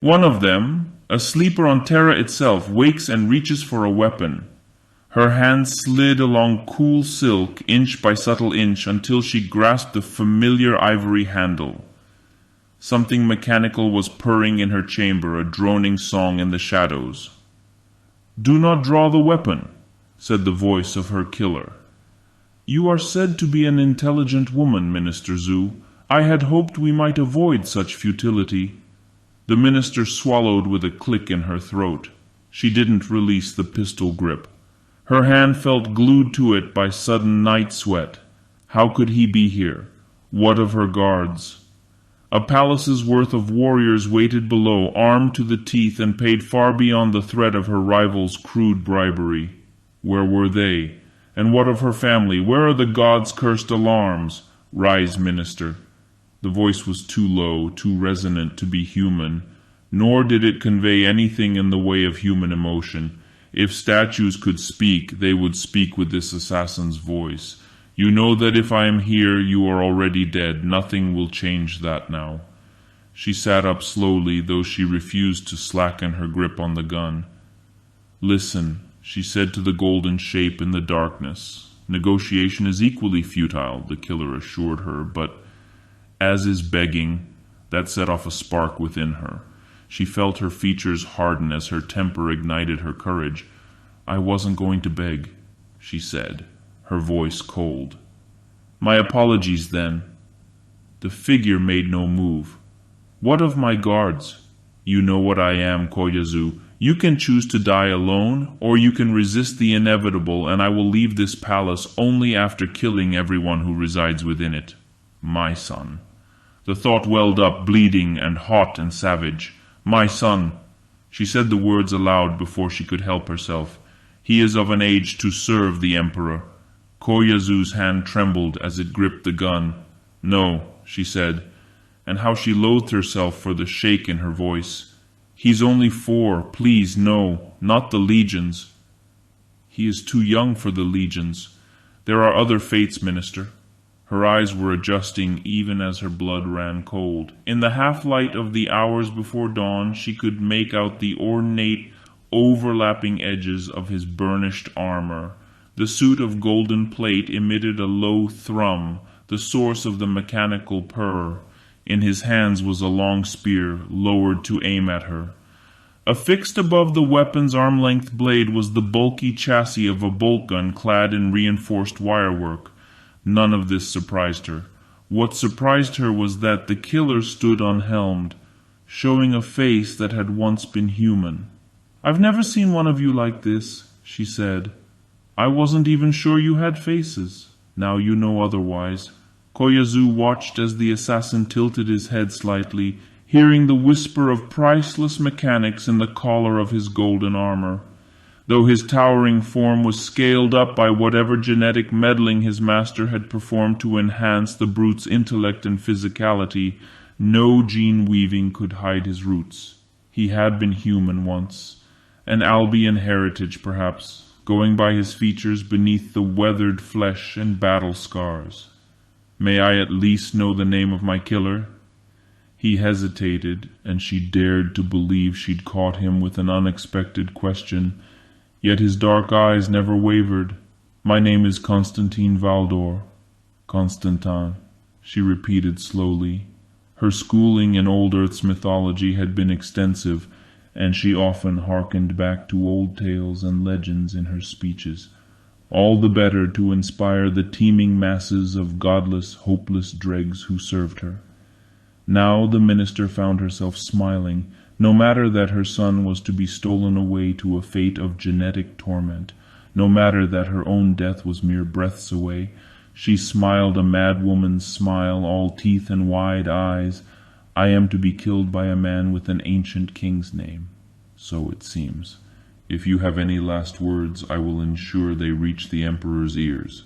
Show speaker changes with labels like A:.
A: One of them, a sleeper on Terra itself, wakes and reaches for a weapon. Her hand slid along cool silk, inch by subtle inch, until she grasped the familiar ivory handle. Something mechanical was purring in her chamber, a droning song in the shadows. "Do not draw the weapon," said the voice of her killer. "You are said to be an intelligent woman, Minister Zhu. I had hoped we might avoid such futility." The minister swallowed with a click in her throat. She didn't release the pistol grip. Her hand felt glued to it by sudden night sweat. How could he be here? What of her guards? A palace's worth of warriors waited below, armed to the teeth and paid far beyond the threat of her rival's crude bribery. Where were they? And what of her family? Where are the gods' cursed alarms? Rise, minister. The voice was too low, too resonant to be human, nor did it convey anything in the way of human emotion. If statues could speak, they would speak with this assassin's voice. You know that if I am here, you are already dead. Nothing will change that now. She sat up slowly, though she refused to slacken her grip on the gun. Listen, she said to the golden shape in the darkness. Negotiation is equally futile, the killer assured her, but as is begging, that set off a spark within her. She felt her features harden as her temper ignited her courage. I wasn't going to beg, she said, her voice cold. My apologies, then. The figure made no move. What of my guards? You know what I am, Koyazu. You can choose to die alone, or you can resist the inevitable, and I will leave this palace only after killing everyone who resides within it. My son. The thought welled up, bleeding and hot and savage. My son. She said the words aloud before she could help herself. He is of an age to serve the emperor. Koyazu's hand trembled as it gripped the gun. No, she said, and how she loathed herself for the shake in her voice. He's only 4. Please, no, not the legions. He is too young for the legions. There are other fates, minister. Her eyes were adjusting even as her blood ran cold. In the half-light of the hours before dawn, she could make out the ornate, overlapping edges of his burnished armor. The suit of golden plate emitted a low thrum, the source of the mechanical purr. In his hands was a long spear, lowered to aim at her. Affixed above the weapon's arm-length blade was the bulky chassis of a bolt gun clad in reinforced wirework. None of this surprised her. What surprised her was that the killer stood unhelmed, showing a face that had once been human. I've never seen one of you like this, she said. I wasn't even sure you had faces. Now you know otherwise. Koyazu watched as the assassin tilted his head slightly, hearing the whisper of priceless mechanics in the collar of his golden armor. Though his towering form was scaled up by whatever genetic meddling his master had performed to enhance the brute's intellect and physicality, no gene weaving could hide his roots. He had been human once, an Albion heritage perhaps, going by his features beneath the weathered flesh and battle scars. May I at least know the name of my killer? He hesitated, and she dared to believe she'd caught him with an unexpected question. Yet his dark eyes never wavered. My name is Constantine Valdor. Constantin, she repeated slowly. Her schooling in Old Earth's mythology had been extensive, and she often hearkened back to old tales and legends in her speeches, all the better to inspire the teeming masses of godless, hopeless dregs who served her. Now the minister found herself smiling, no matter that her son was to be stolen away to a fate of genetic torment, no matter that her own death was mere breaths away. She smiled a mad woman's smile, all teeth and wide eyes. I am to be killed by a man with an ancient king's name. So it seems. If you have any last words, I will ensure they reach the emperor's ears.